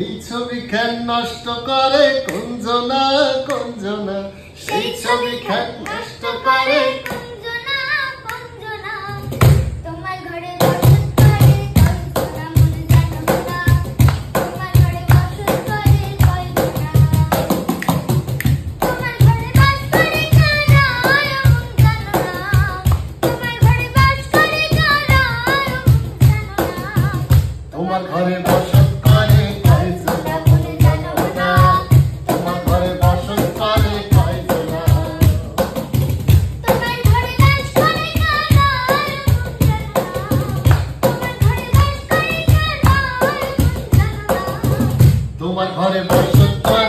এই ছবি কেন নষ্ট করে কুঞ্জনা কুঞ্জনা, সেই ছবি কেন নষ্ট করে কুঞ্জনা কুঞ্জনা। তোমার ঘরে বসত করে কল্পনা মনে জানো না, তোমার ঘরে বসত করে কল্পনা। তোমার ঘরে বাস করে কারা মন জানো না, তোমার ঘরে বাস করে কারা মন জানো না। তোমার ঘরে বসত করে কয়জনা মনে জানো না, তোমার ঘরে বসত করে কয়জনা। তোমার ঘরে বাস করে কারা মন জানো না, তোমার ঘরে বাস করে কারা মন জানো না। তোমার ঘরে বসত করে